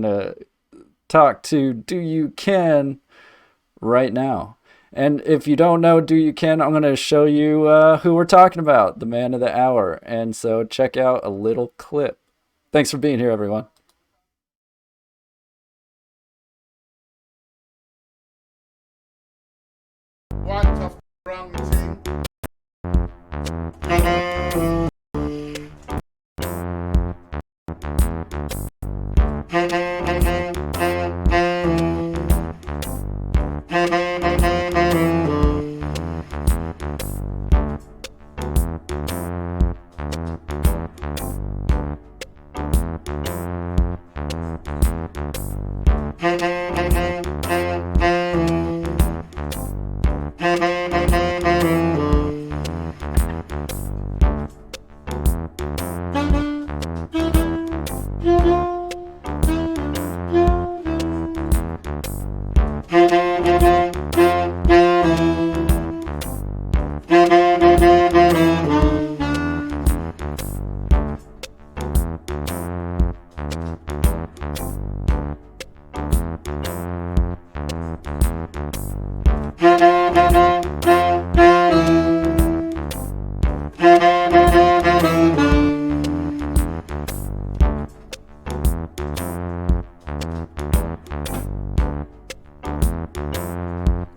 to talk to DoYouKen right now. And if you don't know DoYouKen, I'm going to show you who we're talking about, the man of the hour. And so check out a little clip. Thanks for being here, everyone. White off wrong thing.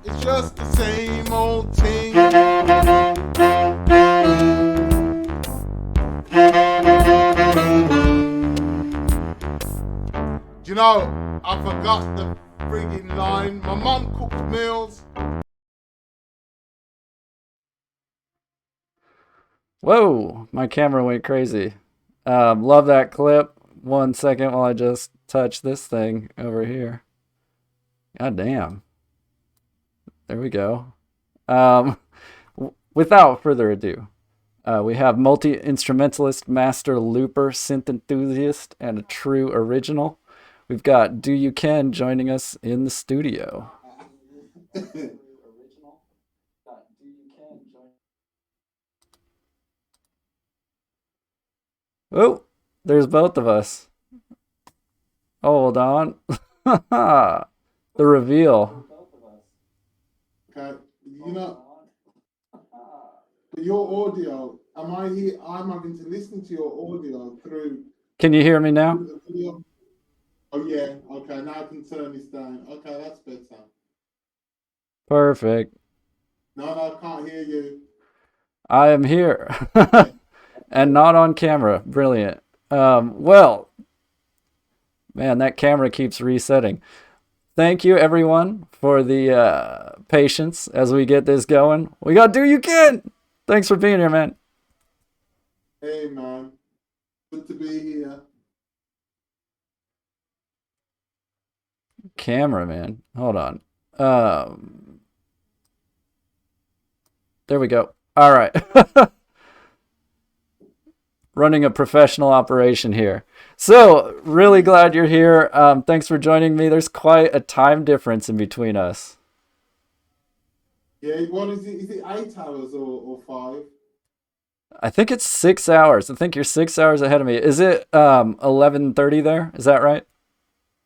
It's just the same old thing. Do you know, I forgot the friggin' line. My mum cooks meals. Whoa, my camera went crazy. Love that clip. 1 second while I just touch this thing over here. God damn. There we go. Without further ado, we have multi-instrumentalist, master looper, synth enthusiast, and a true original. We've got DoYouKen joining us in the studio. Oh, there's both of us. Hold on. The reveal. Okay, you know, but your audio, am I here? I'm having to listen to your audio through Can you hear me now? the video. Oh yeah, okay, now I can turn this down. Okay, that's better. Perfect. No, I can't hear you. I am here. Yeah. And not on camera. Brilliant. Well, man, that camera keeps resetting. Thank you, everyone, for the patience as we get this going. We got DoYouKen! Thanks for being here, man. Hey man, good to be here. Camera, man. Hold on. There we go. All right. Running a professional operation here. So, really glad you're here. Thanks for joining me. There's quite a time difference in between us. Yeah, what is it? Is it 8 hours or 5? I think it's 6 hours. I think you're 6 hours ahead of me. Is it 11:30 there? Is that right?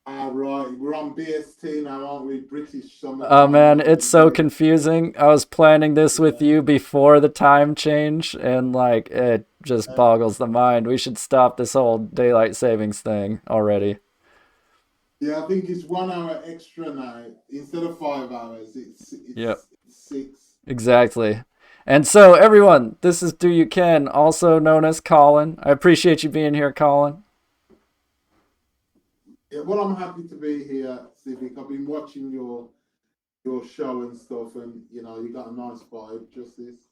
Ah, right. We're on BST now, aren't we? British summer Oh time. man, it's so confusing. I was planning this with you before the time change, and like it just boggles the mind. We should stop this whole daylight savings thing already. Yeah, I think it's 1 hour extra now. Instead of 5 hours, Yep, it's 6. exactly. And so everyone, this is DoYouKen, also known as Colin. I appreciate you being here, Colin. Yeah, well, I'm happy to be here, Civic. I've been watching your show and stuff, and you got a nice vibe. Just this.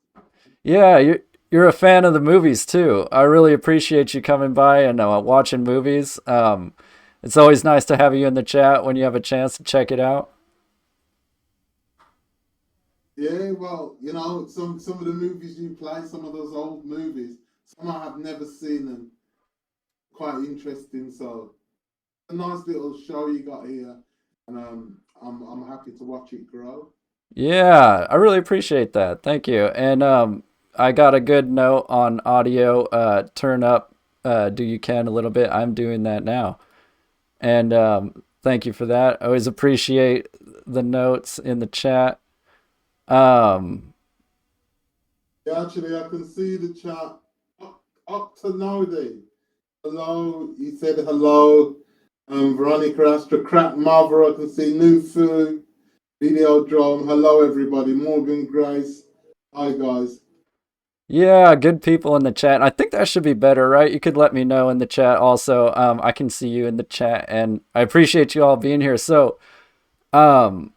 Yeah, you're a fan of the movies too. I really appreciate you coming by and watching movies. It's always nice to have you in the chat when you have a chance to check it out. Yeah, well, some of the movies you play, some of those old movies, some I have never seen and quite interesting. So a nice little show you got here, and I'm happy to watch it grow. Yeah, I really appreciate that. Thank you. And I got a good note on audio. Turn up DoYouKen a little bit. I'm doing that now. And thank you for that. I always appreciate the notes in the chat. Um, Yeah, actually, I can see the chat up to now. Then, hello. He said hello. Veronica Astra, Crack Mother. I can see Nufu, Video Drum. Hello, everybody. Morgan Grace. Hi, guys. yeah, good people in the chat. I think that should be better, right? You could let me know in the chat also. I can see you in the chat, and I appreciate you all being here. So, um,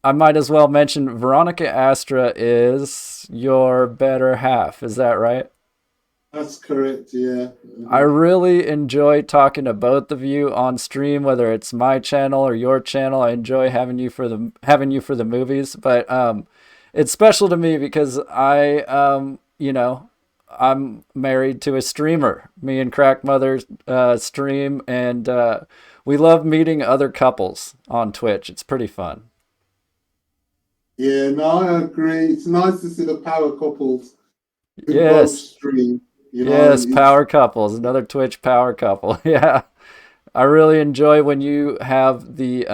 I might as well mention Veronica Astra is your better half. Is that right? That's correct. Yeah. I really enjoy talking to both of you on stream, whether it's my channel or your channel. I enjoy having you for the movies, but it's special to me because I'm married to a streamer. Me and Crack Mother stream, and we love meeting other couples on Twitch. It's pretty fun. Yeah. No, I agree. It's nice to see the power couples who both Yes, stream. You know, yes, it's power couples, another Twitch power couple. Yeah. I really enjoy when you have the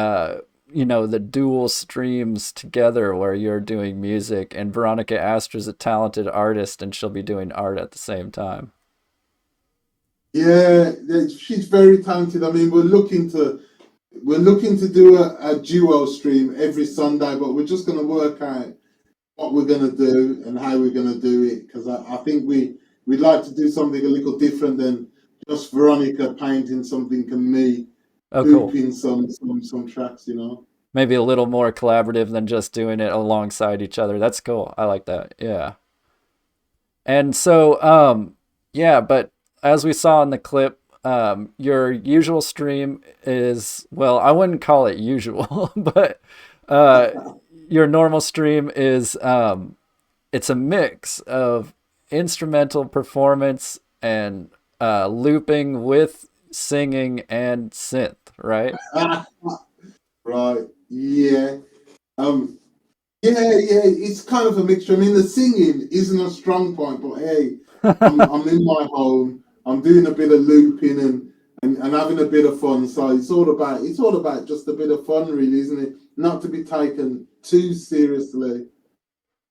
dual streams together where you're doing music and Veronica Astra's a talented artist and she'll be doing art at the same time. yeah. She's very talented. I mean, we're looking to do a duo stream every Sunday, but we're just going to work out what we're going to do and how we're going to do it because I think we'd like to do something a little different than just Veronica painting something and me Oh, cool. looping some tracks, you know. Maybe a little more collaborative than just doing it alongside each other. That's cool. I like that. Yeah. And so, yeah, but as we saw in the clip, your usual stream is, well, I wouldn't call it usual, but uh, your normal stream is, it's a mix of instrumental performance and looping with singing and synth, right? Right. Yeah. Um. Yeah. It's kind of a mixture. I mean, the singing isn't a strong point, but hey, I'm in my home. I'm doing a bit of looping and having a bit of fun. So it's all about just a bit of fun, really, isn't it? Not to be taken too seriously.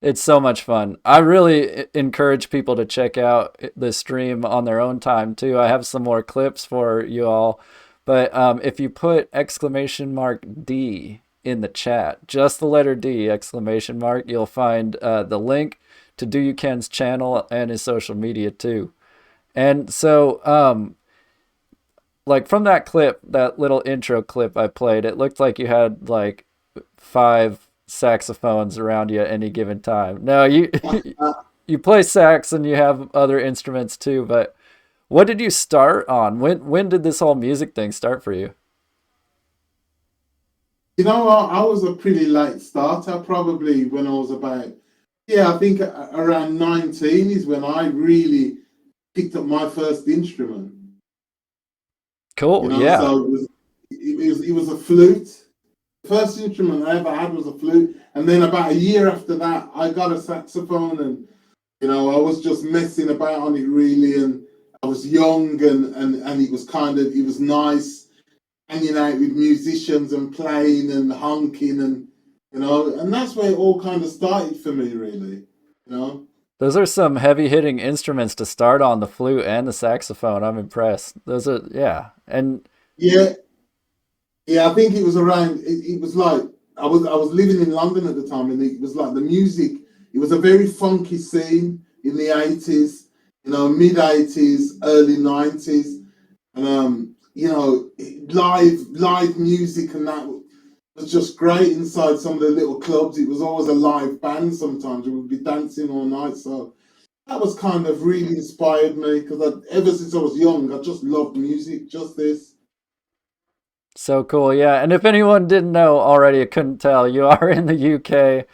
It's so much fun. I really encourage people to check out the stream on their own time too. I have some more clips for you all, but if you put exclamation mark D in the chat, just the letter D exclamation mark, you'll find the link to DoYouKen's channel and his social media too. And so, like from that clip, that little intro clip I played, it looked like you had like 5 saxophones around you at any given time. No, you you play sax and you have other instruments too, but what did you start on? When did this whole music thing start for you? You know what? I was a pretty late starter, probably when I was about, yeah, I think around 19 is when I really picked up my first instrument. You Cool, know, yeah. so it was a flute. The first instrument I ever had was a flute, and then about a year after that, I got a saxophone, and I was just messing about on it really, and I was young, and it was nice hanging out with musicians and playing and honking and that's where it all kind of started for me really. You know. Those are some heavy hitting instruments to start on, the flute and the saxophone. I'm impressed. Those are, yeah. And Yeah, yeah. I think it was around. It was like I was living in London at the time, and it was like the music. It was a very funky scene in the 80s. Mid 80s, early 90s, and live music and that was just great inside some of the little clubs. It was always a live band. Sometimes we would be dancing all night. So that was kind of really inspired me because ever since I was young, I just loved music. Just this. so cool, yeah. And if anyone didn't know already, I couldn't tell, you are in the UK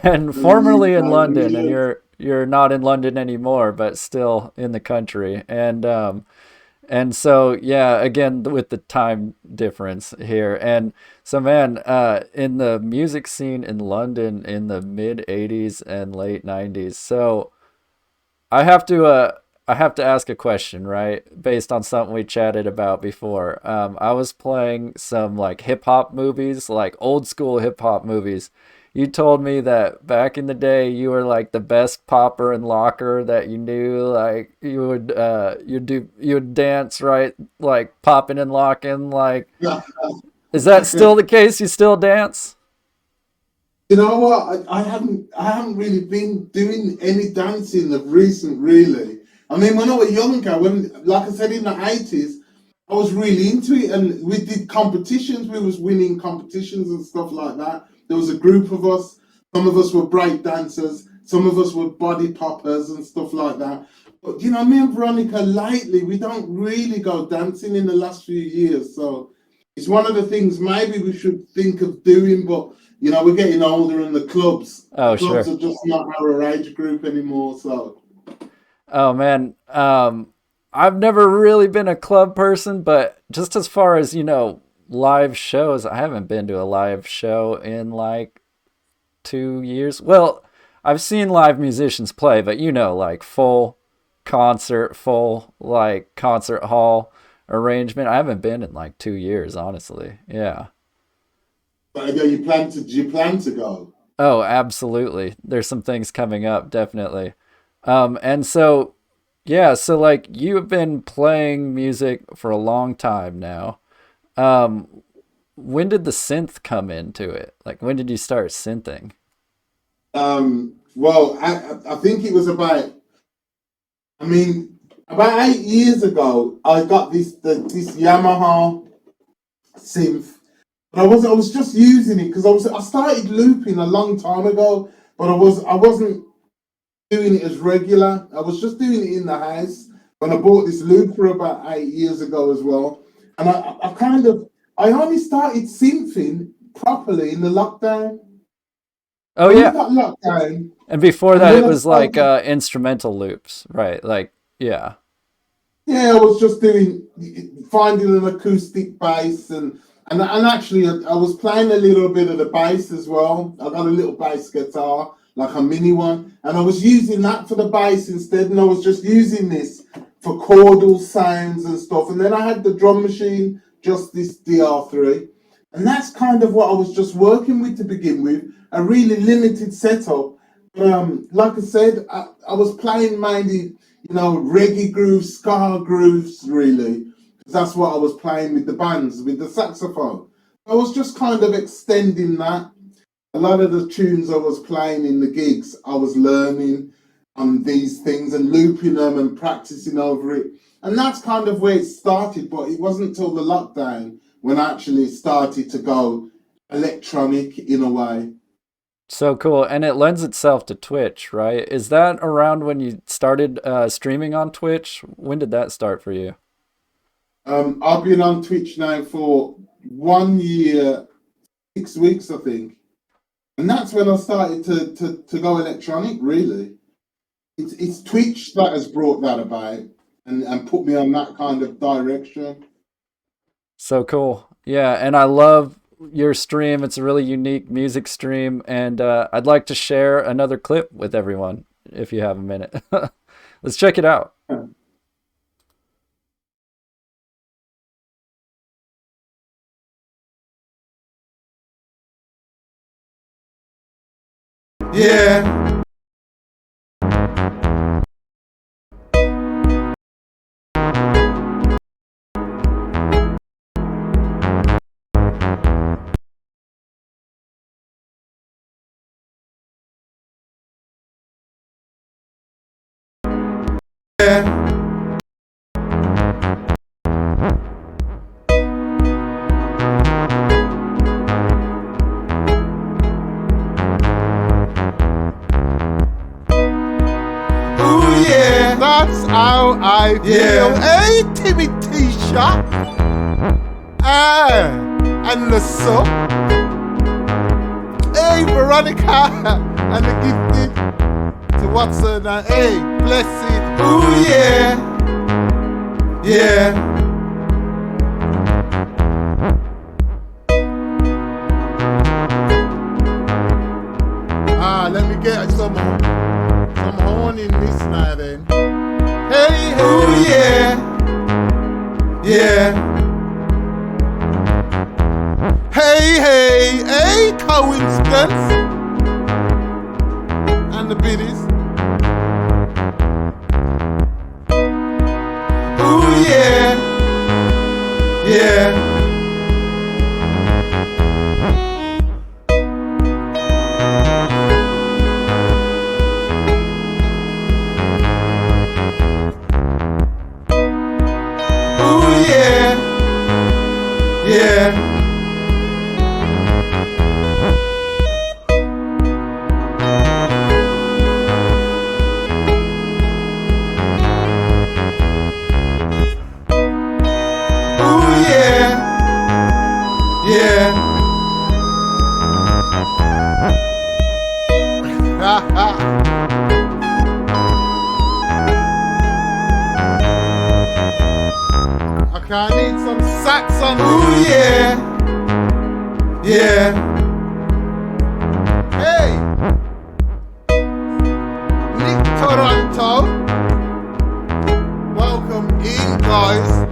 and In the formerly in UK, London, and yeah. you're not in London anymore, but still in the country. And so, yeah, again, with the time difference here. And so, man, in the music scene in London in the mid 80s and late 90s. So I have to I have to ask a question, right? Based on something we chatted about before. I was playing some like hip hop movies, like old school hip hop movies. You told me that back in the day you were like the best popper and locker that you knew. Like you would dance right, like popping and locking. Like, Yeah. is that still the case? You still dance? You know what? I haven't really been doing any dancing of recent, really. I mean, when I was younger, when like I said in the 80s, I was really into it, and we did competitions. We was winning competitions and stuff like that. There was a group of us. Some of us were break dancers. Some of us were body poppers and stuff like that. But you know, me and Veronica lately, we don't really go dancing in the last few years. So it's one of the things maybe we should think of doing, but you know, we're getting older and the Oh, clubs sure. are just not our age group anymore. So Oh man, I've never really been a club person, but just as far as live shows, I haven't been to a live show in like 2 years. Well, I've seen live musicians play, but like full concert, full like concert hall arrangement. I haven't been in like 2 years, honestly. Yeah. but again, you plan to go. Oh, absolutely. There's some things coming up, definitely. And so, yeah, so like you have been playing music for a long time now. Um, when did the synth come into it? Like, when did you start synthing? Well, I think it was about. I mean, about 8 years ago, I got this Yamaha synth. But I was just using it because I started looping a long time ago, but I wasn't doing it as regular. I was just doing it in the house when I bought this looper about 8 years ago as well. And I only started synthing properly in the lockdown. Oh, When we yeah. got lockdown, And before and that, then it I was like started. instrumental loops, right? Like, yeah. Yeah, I was just doing finding an acoustic bass and actually I was playing a little bit of the bass as well. I got a little bass guitar, like a mini one, and I was using that for the bass instead, and I was just using this for chordal sounds and stuff. And then I had the drum machine, just this DR3, and that's kind of what I was just working with to begin with, a really limited setup. Like I said, I was playing mainly, reggae grooves, ska grooves, really. 'Cause that's what I was playing with the bands, with the saxophone. I was just kind of extending that. A lot of the tunes I was playing in the gigs, I was learning on these things and looping them and practicing over it. And that's kind of where it started, but it wasn't until the lockdown when I actually started to go electronic in a way. So cool. And it lends itself to Twitch, right? Is that around when you started streaming on Twitch? When did that start for you? I've been on Twitch now for 1 year, 6 weeks, I think. And that's when I started to go electronic, really. It's Twitch that has brought that about and put me on that kind of direction. So cool. Yeah, and I love your stream. It's a really unique music stream, and I'd like to share another clip with everyone if you have a minute. Let's check it out. Yeah. Yeah. Ooh, yeah, that's how I feel. Yeah. Hey, Timmy T-Shop. Ah, and the soul. Hey, Veronica. And the gifted to what's her name? Hey, blessed. Ooh, yeah. Yeah. Let me get some horn in this now then. Hey, Yeah. Hey, coincidence. And the biddies. Ooh, yeah. Yeah. Ooh, yeah. Yeah. Okay, I need some sax on. Ooh, yeah. Yeah. Hey. Nick Toronto. Welcome in, guys.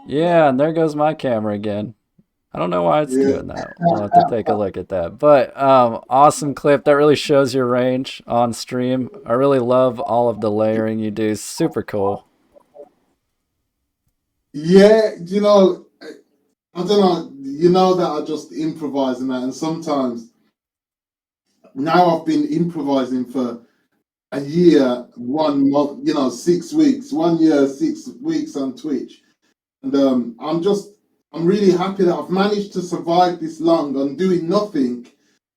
Yeah, and there goes my camera again. I don't know why it's doing that. We'll have to take a look at that. But awesome clip. That really shows your range on stream. I really love all of the layering you do. Super cool. Yeah, you know, I don't know, you know that I just improvise and that, and sometimes now I've been improvising for a year, 1 month, 6 weeks, 1 year, 6 weeks on Twitch. And I'm really happy that I've managed to survive this long on doing nothing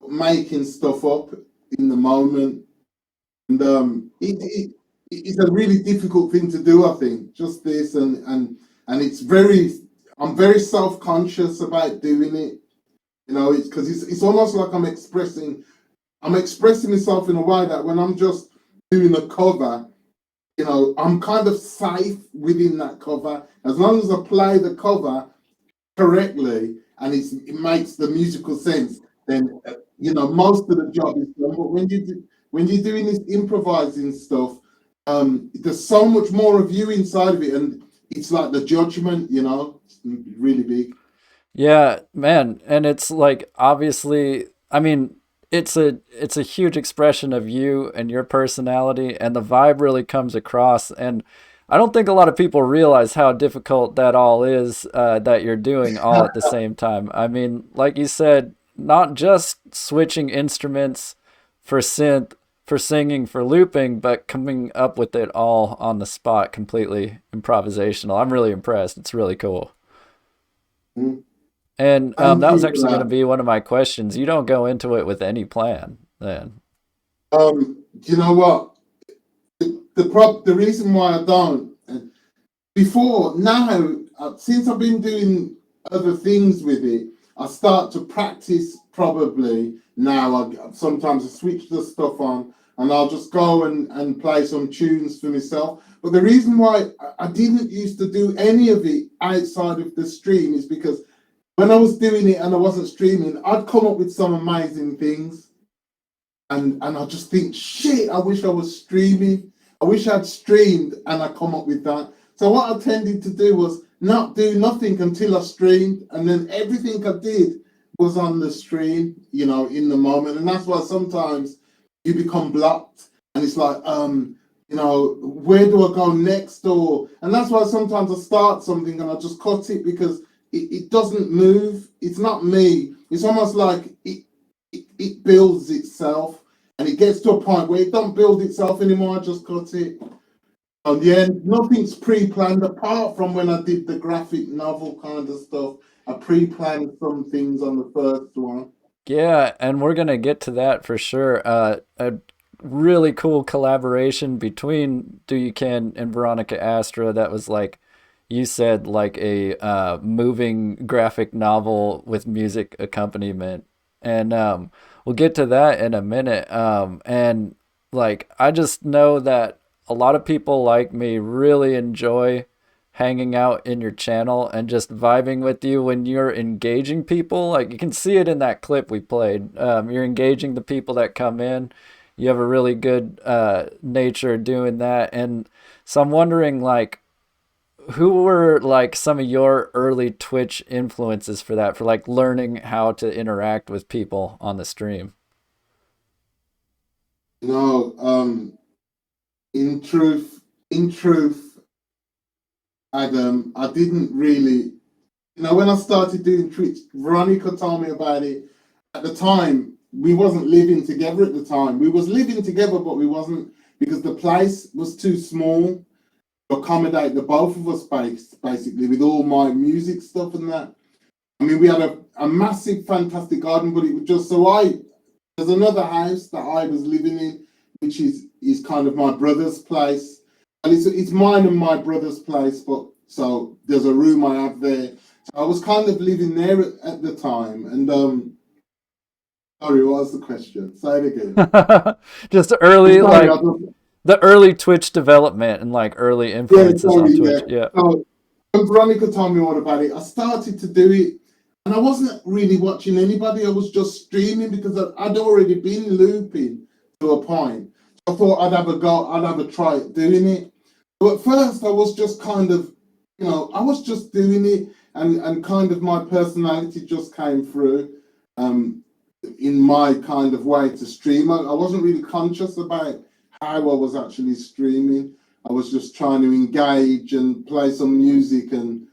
but making stuff up in the moment. And it's a really difficult thing to do, I think, just this, and I'm very self-conscious about doing it. It's because it's almost like I'm expressing myself in a way that when I'm just doing a cover, I'm kind of safe within that cover. As long as I play the cover correctly and it makes the musical sense, then most of the job is done. But when you're doing this improvising stuff, there's so much more of you inside of it, and it's like the judgment, it's really big. Yeah, man, and it's like obviously, I mean, it's a huge expression of you and your personality, and the vibe really comes across. And I don't think a lot of people realize how difficult that all is, that you're doing all at the same time. I mean, like you said, not just switching instruments for synth, for singing, for looping, but coming up with it all on the spot, completely improvisational. I'm really impressed. It's really cool. Mm. And Thank that was you for actually going to that. be one of my questions. You don't go into it with any plan, then. You know what? The reason why I don't before now, since I've been doing other things with it, I start to practice probably now. Sometimes I switch the stuff on and I'll just go and play some tunes for myself. But the reason why I didn't used to do any of it outside of the stream is because when I was doing it and I wasn't streaming, I'd come up with some amazing things. And I just think, shit, I wish I was streaming. I wish I'd streamed and I come up with that. So what I tended to do was not do nothing until I streamed, and then everything I did was on the stream, in the moment. And that's why sometimes you become blocked, and it's like, where do I go next? And that's why sometimes I start something and I just cut it because it doesn't move. It's not me. It's almost like it builds itself, and it gets to a point where it don't build itself anymore. I just cut it. And yeah, nothing's pre-planned apart from when I did the graphic novel kind of stuff. I pre-planned some things on the first one. Yeah, and we're gonna get to that for sure. A really cool collaboration between DoYouKen and Veronica Astra that was like you said, like a moving graphic novel with music accompaniment. And we'll get to that in a minute. And like I just know that a lot of people like me really enjoy hanging out in your channel and just vibing with you when you're engaging people. Like you can see it in that clip we played. You're engaging the people that come in. You have a really good nature doing that. And so I'm wondering, like, who were like some of your early Twitch influences for that, for like learning how to interact with people on the stream? No, in truth, Adam, I didn't really. When I started doing Twitch, Veronica told me about it. At the time, we wasn't living together at the time. We was living together, but we wasn't because the place was too small to accommodate the both of us basically with all my music stuff and that. I mean, we had a massive, fantastic garden, but it was just there's another house that I was living in, which is kind of my brother's place. And it's mine and my brother's place, but so there's a room I have there. So I was kind of living there at the time. And sorry, what was the question? Say it again. Just early, Sorry, like the early Twitch development and like early yeah, influences on sorry, yeah. Twitch. Yeah. So when Veronica told me all about it, I started to do it, and I wasn't really watching anybody. I was just streaming because I'd already been looping to a point. So I thought I'd have a go, I'd have a try at doing it. But at first, I was just kind of, I was just doing it, and kind of my personality just came through in my kind of way to stream. I wasn't really conscious about how I was actually streaming. I was just trying to engage and play some music, and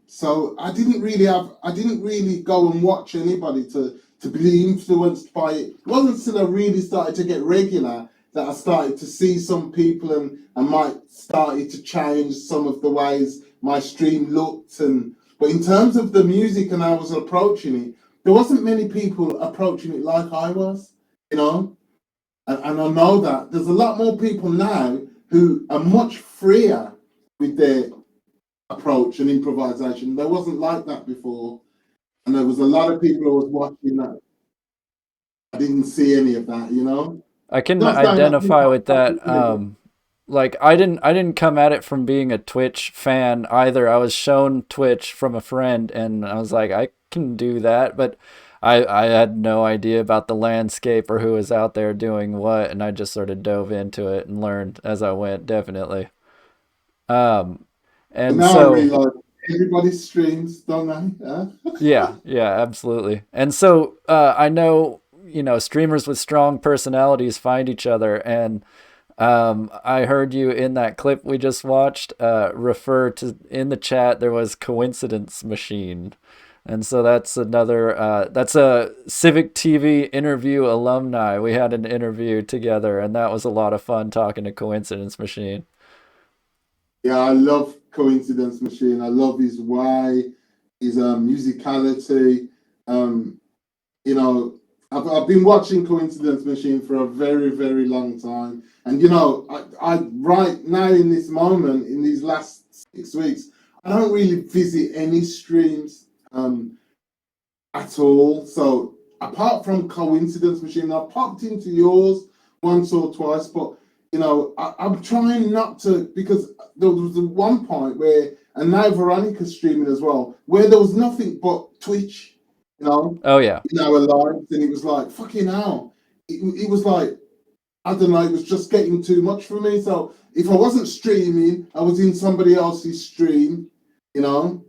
so I didn't really go and watch anybody to be influenced by it. It wasn't until I really started to get regular that I started to see some people, and might started to change some of the ways my stream looked. And but in terms of the music and I was approaching it, there wasn't many people approaching it like I was, you know. And I know that there's a lot more people now who are much freer with their approach and improvisation. There wasn't like that before. And there was a lot of people who was watching that. I didn't see any of that. I can Not saying that identify with that. people, Like I didn't come at it from being a Twitch fan either. I was shown Twitch from a friend and I was like, I can do that, but I had no idea about the landscape or who was out there doing what, and I just sort of dove into it and learned as I went, definitely. Um, but and now I so realize everybody streams, don't they? Huh? yeah, yeah, absolutely. And so I know, streamers with strong personalities find each other. And I heard you in that clip we just watched refer to in the chat there was coincidence machine. And so that's another, that's a CIVIC TV interview alumni. We had an interview together and that was a lot of fun talking to Coincidence Machine. Yeah, I love Coincidence Machine. I love his way, his musicality. Um, you know, I've been watching Coincidence Machine for a very, very long time. And I right now in this moment, in these last 6 weeks, I don't really visit any streams at all. So apart from Coincidence Machine, I've popped into yours once or twice, but I'm trying not to, because there was one point where, and now Veronica's streaming as well, where there was nothing but Twitch, Oh yeah. in our lives, and it was like fucking hell. It was like, I don't know, it was just getting too much for me. So if I wasn't streaming, I was in somebody else's stream, you know.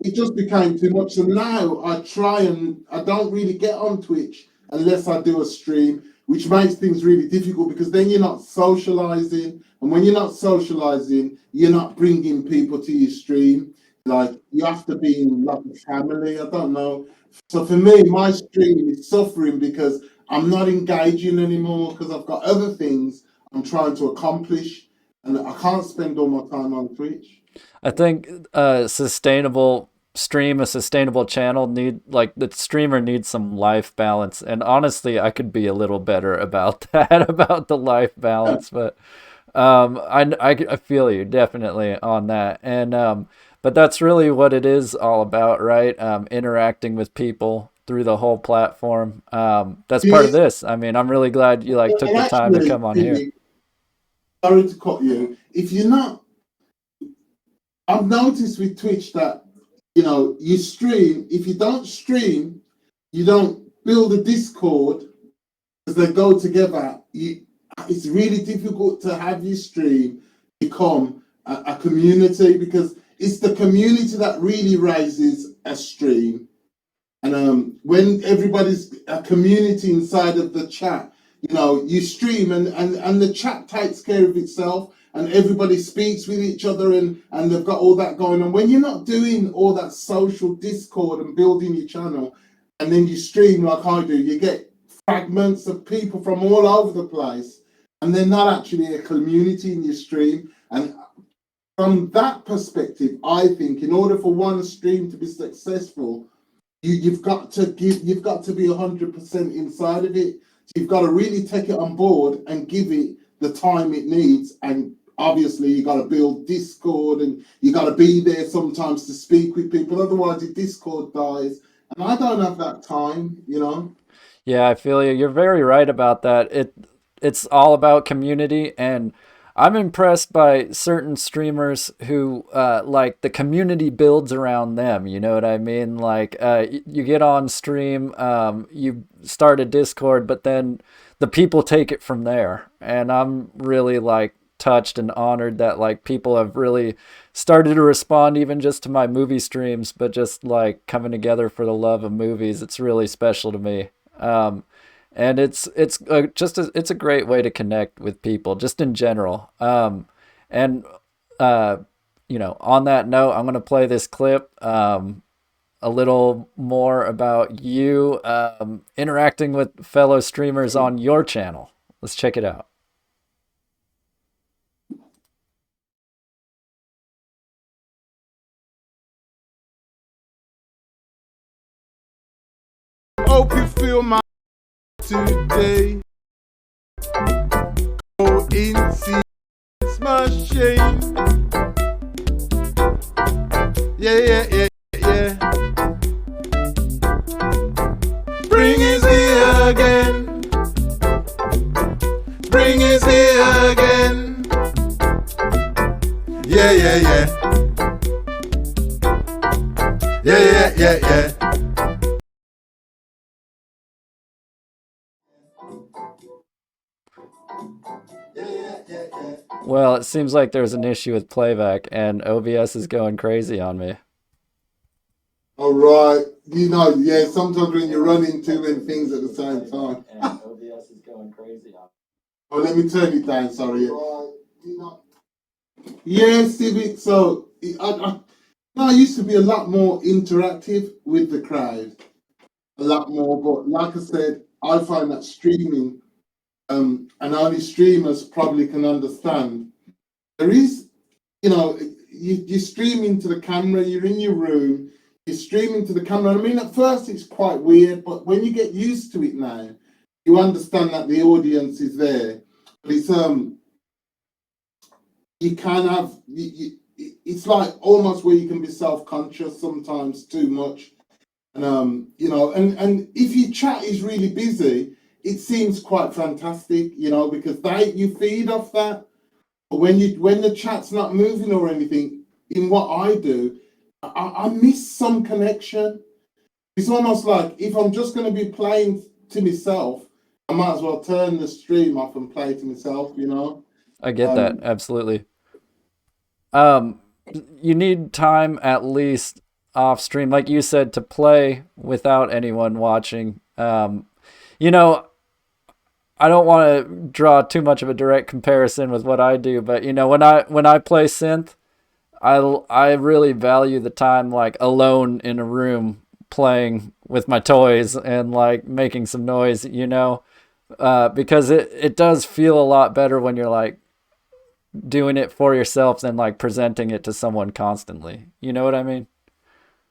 It just became too much. So now I try, and I don't really get on Twitch unless I do a stream. which makes things really difficult because then you're not socializing, and when you're not socializing, you're not bringing people to your stream. Like you have to be in like a family. I don't know. So for me, my stream is suffering because I'm not engaging anymore because I've got other things I'm trying to accomplish, and I can't spend all my time on Twitch. I think a sustainable stream, a sustainable channel need like the streamer needs some life balance. And honestly, I could be a little better about that, about the life balance. But I feel you definitely on that. And but that's really what it is all about, right? Interacting with people through the whole platform. That's part of Yeah, this. I mean, I'm really glad you like took and the time to actually, come on here. sorry to cut you. If you're not, I've noticed with Twitch that you stream. If you don't stream, you don't build a Discord because they go together. It's really difficult to have your stream become a community because it's the community that really raises a stream. And when everybody's a community inside of the chat, you stream and the chat takes care of itself and everybody speaks with each other and they've got all that going on. When you're not doing all that social discord and building your channel and then you stream like I do, you get fragments of people from all over the place and they're not actually a community in your stream. And from that perspective, I think in order for one stream to be successful, you've got to be 100% inside of it. So you've got to really take it on board and give it the time it needs. And obviously you got to build Discord and you got to be there sometimes to speak with people. Otherwise your Discord dies. And I don't have that time. Yeah, I feel you. You're very right about that. It's all about community, and I'm impressed by certain streamers who like the community builds around them. You know what I mean? Like you get on stream, you start a Discord, but then the people take it from there. And I'm really like touched and honored that like people have really started to respond even just to my movie streams, but just like coming together for the love of movies. It's really special to me. And it's a great way to connect with people just in general. And on that note, I'm gonna play this clip, a little more about you interacting with fellow streamers on your channel. Let's check it out. Hope you feel my today. Go in, see my shame. Yeah. Spring is here again. Spring is here again. Yeah. Yeah. Well, it seems like there's an issue with playback, and OBS is going crazy on me. All right. Yeah, sometimes when you're running too many things at the same time. And OBS is going crazy on me. Oh, let me turn it down, sorry. Yeah, Civic. So I used to be a lot more interactive with the crowd, a lot more. But like I said, I find that streaming, and only streamers probably can understand. There is, you stream into the camera. You're in your room. You're streaming to the camera. I mean, at first it's quite weird, but when you get used to it now, you understand that the audience is there. But it's you can have it's like almost where you can be self-conscious sometimes too much, and and if your chat is really busy, it seems quite fantastic, because you feed off that. But when the chat's not moving or anything, in what I do, I miss some connection. It's almost like if I'm just going to be playing to myself, I might as well turn the stream off and play to myself. I get that, absolutely. You need time at least off stream, like you said, to play without anyone watching. I don't want to draw too much of a direct comparison with what I do, but when I play synth, I really value the time like alone in a room playing with my toys and like making some noise, because it does feel a lot better when you're like doing it for yourself than like presenting it to someone constantly. You know what I mean?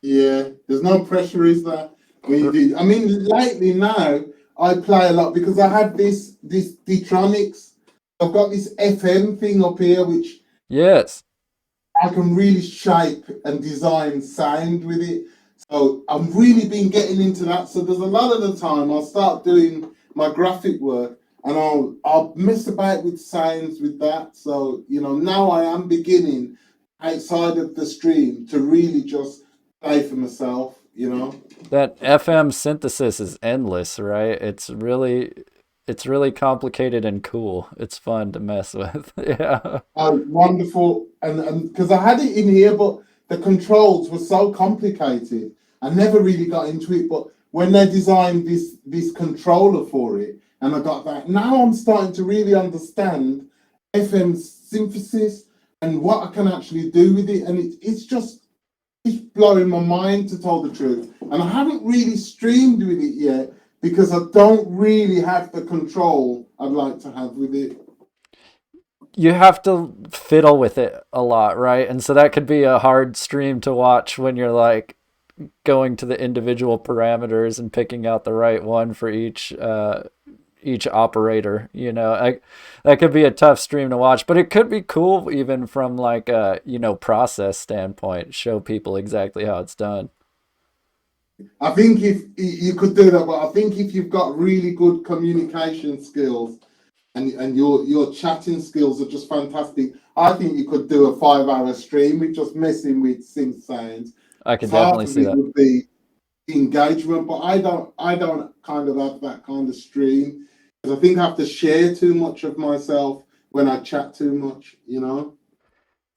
Yeah, there's no pressure, is there? When you do, I mean, lately now I play a lot because I have this Detronics. I've got this FM thing up here which Yes. I can really shape and design sound with it. So I've really been getting into that. So there's a lot of the time I'll start doing my graphic work and I'll mess about with sounds with that. So now I am beginning outside of the stream to really just play for myself. That FM synthesis is endless, right? It's really complicated and cool. It's fun to mess with. Yeah. Oh, wonderful. And because I had it in here, but the controls were so complicated. I never really got into it. But when they designed this controller for it, and I got that, now I'm starting to really understand FM synthesis and what I can actually do with it. And it's blowing my mind, to tell the truth. And I haven't really streamed with it yet because I don't really have the control I'd like to have with it. You have to fiddle with it a lot, right? And so that could be a hard stream to watch when you're like going to the individual parameters and picking out the right one for each operator. That could be a tough stream to watch, but it could be cool even from like a process standpoint. Show people exactly how it's done. I think if you could do that, but I think if you've got really good communication skills and your chatting skills are just fantastic, I think you could do a 5 hour stream with just messing with synth sounds. I could Part definitely of see it that. would be engagement, but I don't kind of have that kind of stream because I think I have to share too much of myself when I chat too much.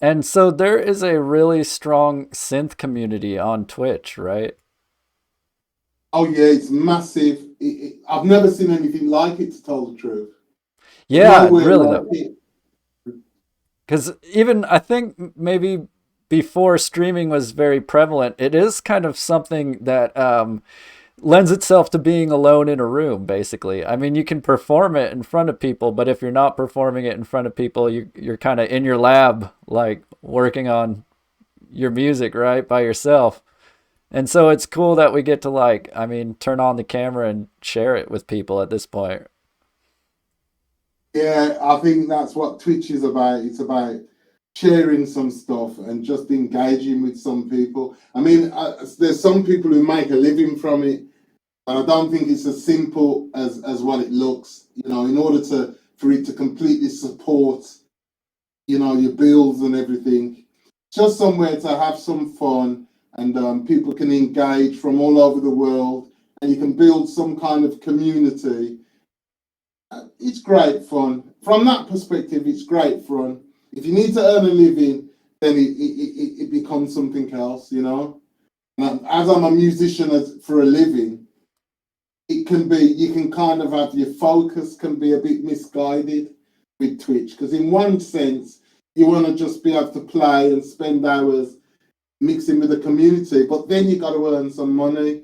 And so there is a really strong synth community on Twitch, right? Oh yeah, it's massive. I've never seen anything like it, to tell the truth. There's Yeah, nowhere really like though. it. Because even I think maybe before streaming was very prevalent, it is kind of something that lends itself to being alone in a room, basically. I mean, you can perform it in front of people, but if you're not performing it in front of people, you're kind of in your lab, like working on your music, right, by yourself. And so it's cool that we get to like, I mean, turn on the camera and share it with people at this point. Yeah, I think that's what Twitch is about. It's about sharing some stuff and just engaging with some people. I mean, there's some people who make a living from it, and I don't think it's as simple as what it looks. In order for it to completely support, your bills and everything, just somewhere to have some fun and people can engage from all over the world, and you can build some kind of community. It's great fun. From that perspective, it's great fun. If you need to earn a living, then it becomes something else. And as I'm a musician for a living, it can be, you can kind of have your focus can be a bit misguided with Twitch. Because in one sense, you want to just be able to play and spend hours mixing with the community, but then you got to earn some money.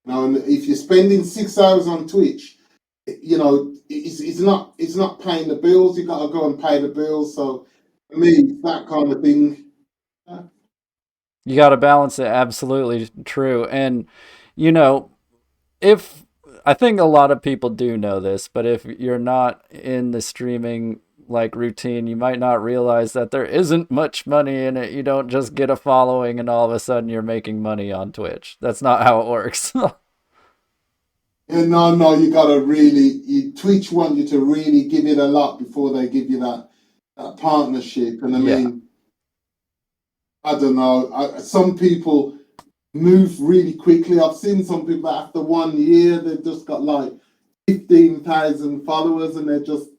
And if you're spending 6 hours on Twitch, it's not paying the bills. You got to go and pay the bills. So for me, it's that kind of thing. You got to balance it. Absolutely true. And, you know, if I think a lot of people do know this, but if you're not in the streaming like routine, you might not realize that there isn't much money in it. You don't just get a following and all of a sudden you're making money on Twitch. That's not how it works. And no, you got to really. Twitch want you to really give it a lot before they give you that partnership. And I Yeah. mean, I don't know. Some people move really quickly. I've seen some people after 1 year they've just got like 15,000 followers and they're just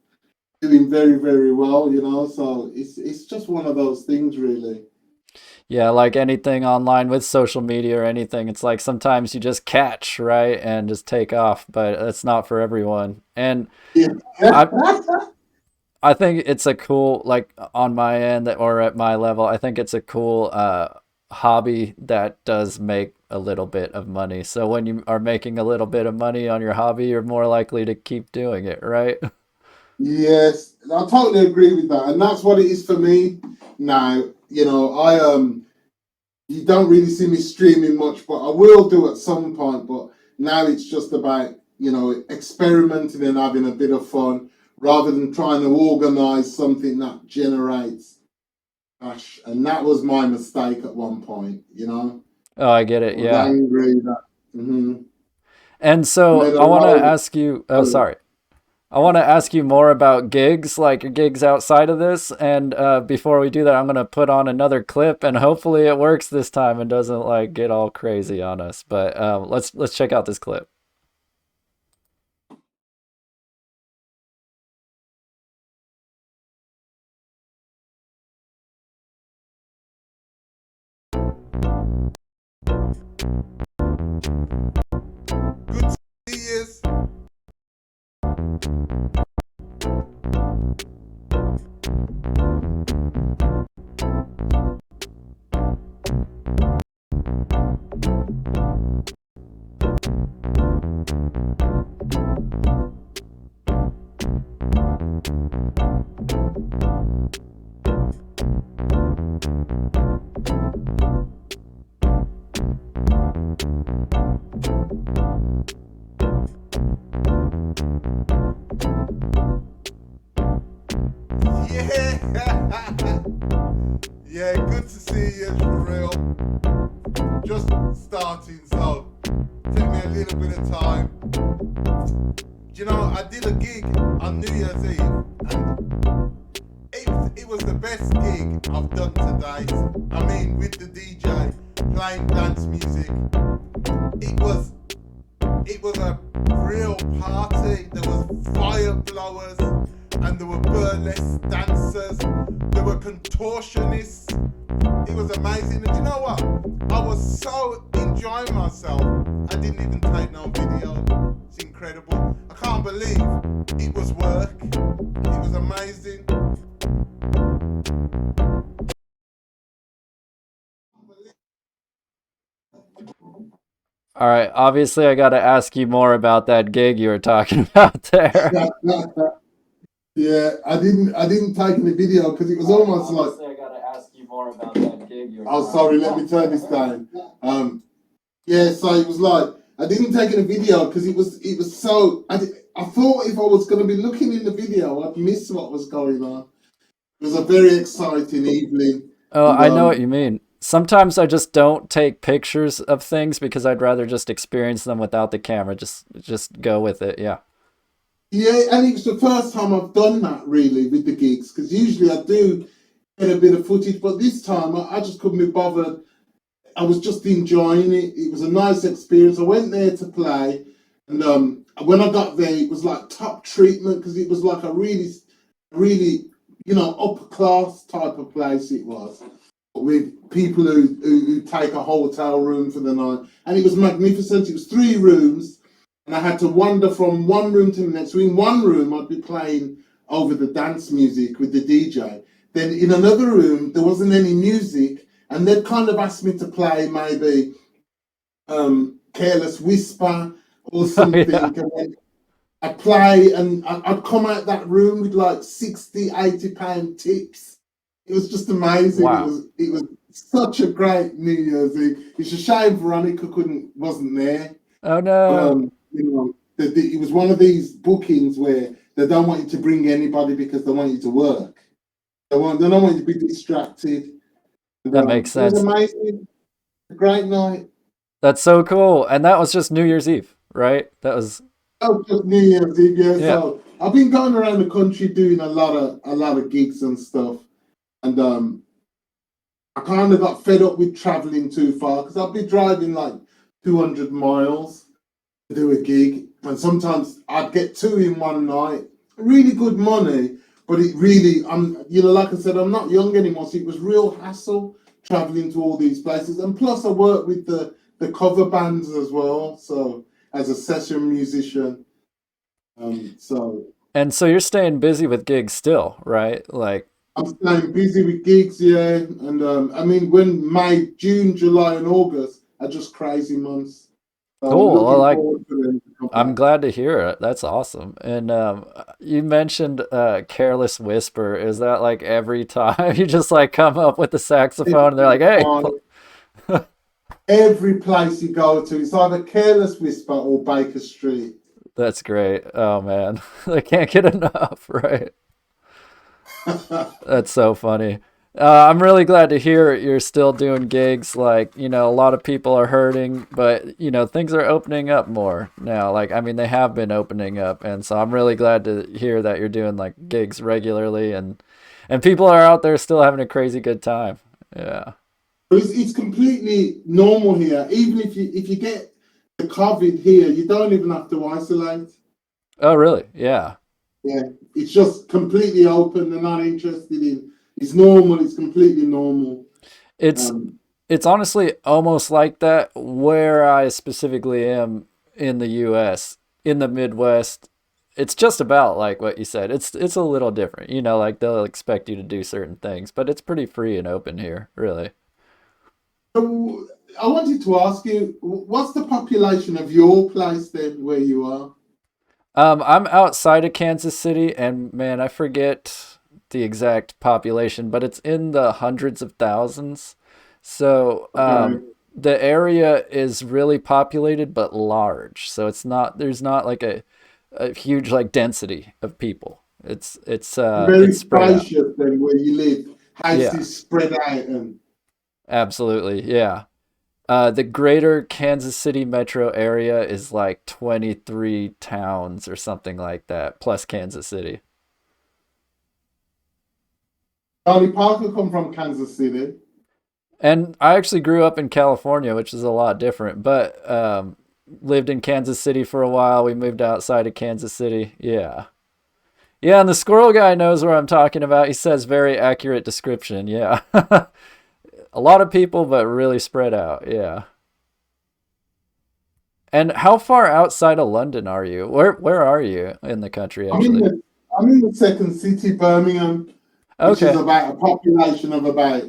doing very, very well. So it's just one of those things, really. Yeah, like anything online with social media or anything, it's like sometimes you just catch, right, and just take off, but it's not for everyone. And Yeah. I I think it's a cool, like on my end or at my level, I think it's a cool hobby that does make a little bit of money. So when you are making a little bit of money on your hobby, you're more likely to keep doing it, right? Yes, I totally agree with that, and that's what it is for me now. You don't really see me streaming much, but I will do at some point. But now it's just about, experimenting and having a bit of fun rather than trying to organize something that generates cash. And that was my mistake at one point, Oh, I get I it. was Yeah. angry that, mhm. And And so then a I want to lot of, ask you, oh, sorry. I want to ask you more about gigs, like your gigs outside of this. And before we do that, I'm going to put on another clip, and hopefully it works this time and doesn't like get all crazy on us. But let's check out this clip. good years. Yeah. Yeah, good to see you for real. Just starting, so take me a little bit of time. Do you know, I did a gig on New Year's Eve, and it was the best gig I've done to date. I mean, with the DJ playing dance music, it was a real party. There was fire blowers, and there were burlesque dancers. There were contortionists. It was amazing. And you know what? I was so enjoying myself. I didn't even take no video. It's incredible. I can't believe it was work. It was amazing. All right. Obviously, I got to ask you more about that gig you were talking about there. Yeah, I didn't take any video because it was almost like. Obviously, I got to ask you more about that gig you were Oh, talking sorry. Let about. me turn this down. Yeah, so it was like I didn't take any video because it was so. I thought if I was going to be looking in the video, I'd miss what was going on. It was a very exciting evening, Oh, and I know what you mean. Sometimes I just don't take pictures of things because I'd rather just experience them without the camera. Just go with it. Yeah. yeah, and it was the first time I've done that really with the gigs because usually I do get a bit of footage, but this time I just couldn't be bothered. I was just enjoying it. It was a nice experience. I went there to play, and when I got there, it was like top treatment because it was like a really, really, upper class type of place. It was with people who take a hotel room for the night, and it was magnificent. It was 3 rooms, and I had to wander from one room to the next. So in one room, I'd be playing over the dance music with the DJ. Then in another room, there wasn't any music, and they'd kind of asked me to play maybe Careless Whisper or Oh, something. yeah. And then I'd play, and I'd come out that room with like 60, £80 tips. It was just amazing. It Wow. was it was such a great New Year's Eve. It's a shame Veronica wasn't there. Oh But no. it was one of these bookings where they don't want you to bring anybody because they want you to work. They don't want you to be distracted. And, That makes it was sense. amazing, a great night. That's so cool. And that was just New Year's Eve, right? That was, Oh, just New Year's Eve, yeah. yeah. So I've been going around the country doing a lot of gigs and stuff, and I kind of got fed up with traveling too far because I'd be driving like 200 miles to do a gig, and sometimes I'd get two in one night. Really good money, but it really, like I said, I'm not young anymore, so it was real hassle traveling to all these places. And plus, I work with the cover bands as well. So as a session musician, so And so you're staying busy with gigs still, right? Like, I'm staying busy with gigs, yeah. And I mean, when May, June, July, and August are just crazy months. So I'm cool. Well, looking like, forward to them to come I'm back. glad to hear it. That's awesome. And you mentioned Careless Whisper. Is that like every time you just like come up with the saxophone and they're like, hey, Every place you go to, it's either Careless Whisper or Baker Street. that's great. Oh man, they can't get enough, right? That's so funny. I'm really glad to hear you're still doing gigs. Like, a lot of people are hurting, but, things are opening up more now. Like, I mean, they have been opening up. And so I'm really glad to hear that you're doing like gigs regularly and people are out there still having a crazy good time. Yeah. It's completely normal here. Even if you get the COVID here, you don't even have to isolate. Oh, really? Yeah. Yeah, it's just completely open. They're not interested in. It's normal. It's completely normal. It's Um, it's honestly almost like that where I specifically am in the US, in the Midwest. It's just about like what you said. It's a little different. Like they'll expect you to do certain things, but it's pretty free and open here, really. so I wanted to ask you, what's the population of your place then, where you are? I'm outside of Kansas City, and man, I forget the exact population, but it's in the hundreds of thousands. So Okay, the area is really populated but large. So there's not like a huge like density of people. very It's spread out. spacious then, where you live. Yeah, Houses spread out and. absolutely. Yeah. The greater Kansas City metro area is like 23 towns or something like that, plus Kansas City. Charlie Parker come from Kansas City. And I actually grew up in California, which is a lot different, but lived in Kansas City for a while. We moved outside of Kansas City. Yeah. Yeah, and the squirrel guy knows where I'm talking about. He says very accurate description. Yeah. A lot of people, but really spread out. Yeah. And how far outside of London are you? Where are you in the country I'm in actually? the I'm in the second city, Birmingham, which is Okay. about a population of about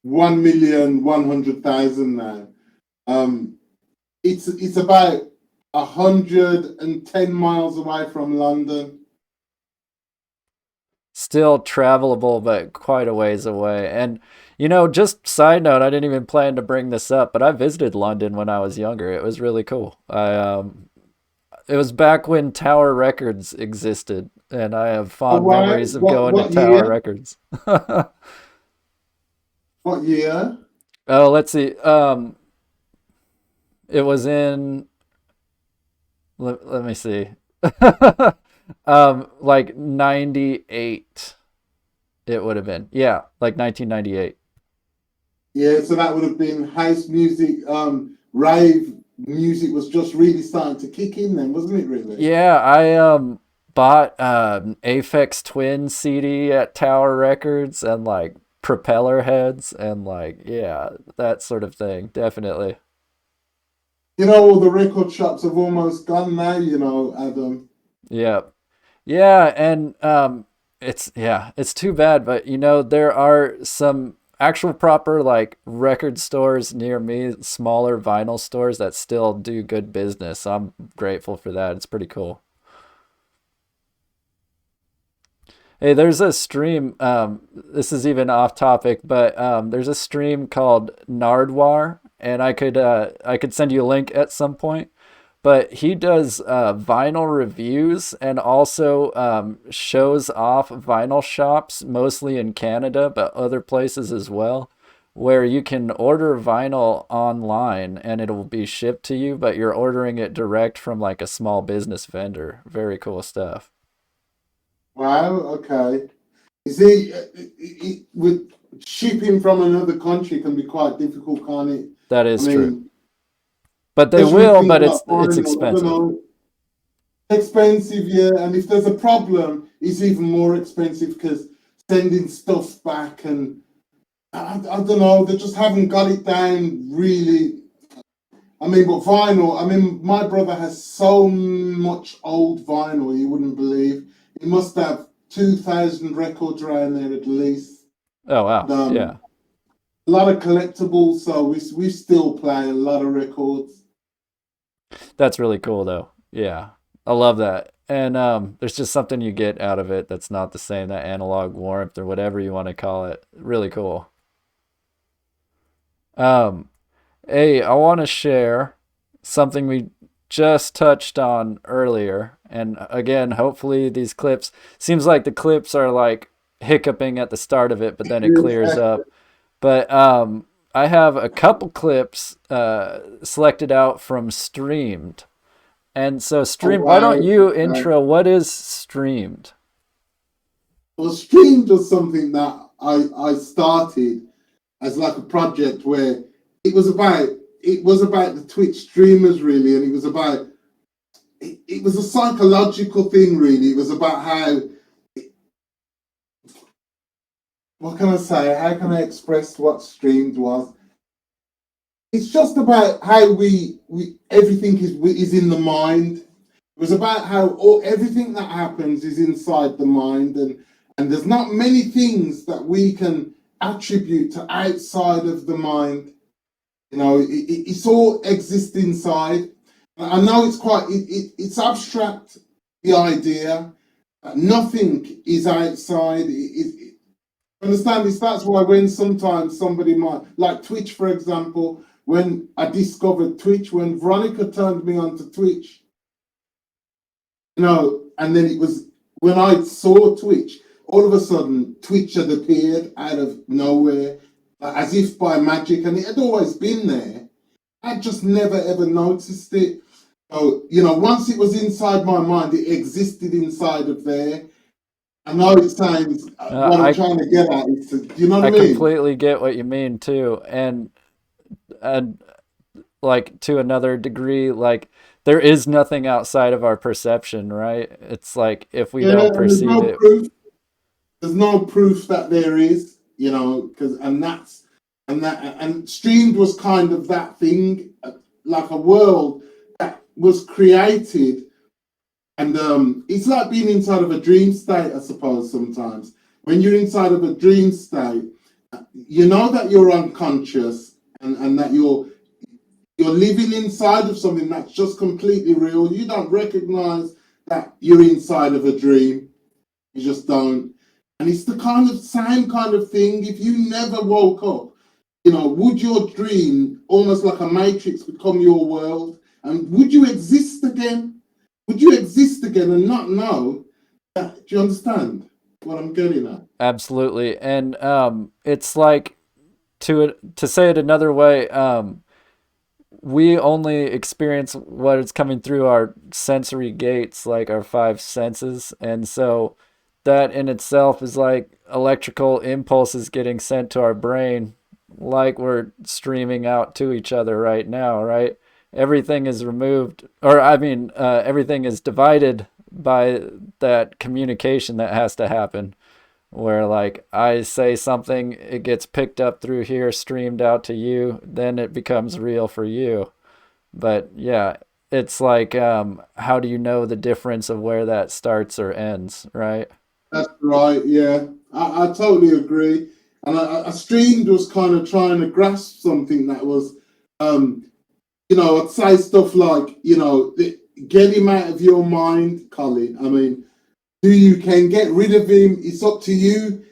1,100,000 now. Um, it's about 110 miles away from London. Still travelable, but quite a ways away. And just side note, I didn't even plan to bring this up, but I visited London when I was younger. It was really cool. It was back when Tower Records existed, and I have Oh fond wow! memories of What going to what Tower year? Records. What year? Oh, let's see. It was in. Let me see. Like 98. It would have been. Yeah, like 1998. Yeah, so that would have been house music. Rave music was just really starting to kick in then, wasn't it? Really? Yeah, I bought Aphex Twin CD at Tower Records and like propeller heads and like yeah, that sort of thing. Definitely. All the record shops have almost gone now. Adam. Yeah. Yeah, and it's too bad, but there are some actual proper like record stores near me, smaller vinyl stores that still do good business. So I'm grateful for that. It's pretty cool. Hey, there's a stream. This is even off topic, but there's a stream called Nardwar, and I could send you a link at some point. But he does vinyl reviews and also shows off vinyl shops, mostly in Canada, but other places as well, where you can order vinyl online and it will be shipped to you, but you're ordering it direct from like a small business vendor. Very cool stuff. Wow. Okay. You see, with shipping from another country can be quite difficult, can't it? That I is true. mean, But they especially with will, things but like it's foreign, I don't expensive. know, expensive, yeah. And if there's a problem, it's even more expensive because sending stuff back and I don't know, they just haven't got it down really. I mean, but vinyl, I mean, my brother has so much old vinyl, you wouldn't believe. He must have 2,000 records around there at least. Oh And, wow, yeah. a lot of collectibles, so we still play a lot of records. That's really cool though. Yeah. I love that. And there's just something you get out of it that's not the same, that analog warmth or whatever you want to call it. Really cool. Um, hey, I want to share something we just touched on earlier. And again, hopefully these clips, seems like the clips are like hiccuping at the start of it, but then it clears up. But I have a couple clips selected out from Streamed. And so, Oh, Streamed, why don't wow. you Right. intro what is Streamed? Well, Stream was something that I started as like a project where it was about it was about the Twitch streamers really, and it was about it was a psychological thing really. It was about how, what can I say? How can I express what streamed was? It's just about how we everything is in the mind. It was about how everything that happens is inside the mind, and there's not many things that we can attribute to outside of the mind. You know, it's all exists inside. I know it's quite it's abstract, the idea that nothing is outside. Understand this? That's why when sometimes somebody might, like Twitch, for example, when I discovered Twitch, when Veronica turned me on to Twitch, you know, and then it was when I saw Twitch, all of a sudden Twitch had appeared out of nowhere, as if by magic, and it had always been there. I just never ever noticed it. So, you know, once it was inside my mind, it existed inside of there. I know it sounds, Uh, what I'm I trying to get at is, do you know I what I mean? completely get what you mean too, and like to another degree, like there is nothing outside of our perception, right? It's like if we Yeah, don't and there's perceive no it. proof. There's no proof that there is, you know, because and streamed was kind of that thing, like a world that was created. And it's like being inside of a dream state, I suppose, sometimes. When you're inside of a dream state, you know that you're unconscious, and that you're living inside of something that's just completely real. You don't recognize that you're inside of a dream. You just don't. And it's the kind of same kind of thing. If you never woke up, you know, would your dream, almost like a matrix, become your world? And would you exist again? Would you exist again and not know that? Do you understand what I'm getting at? Absolutely. And it's like, to say it another way, we only experience what is coming through our sensory gates, like our five senses. And so that in itself is like electrical impulses getting sent to our brain, like we're streaming out to each other right now, right? Everything is removed, or I mean, everything is divided by that communication that has to happen, where like I say something, it gets picked up through here, streamed out to you, then it becomes real for you. But yeah, it's like how do you know the difference of where that starts or ends, right? That's right. Yeah, I totally agree. And I streamed was kind of trying to grasp something that was, um, you know, I'd say stuff like, you know, get him out of your mind, Colin. I mean, who you can get rid of him, it's up to you.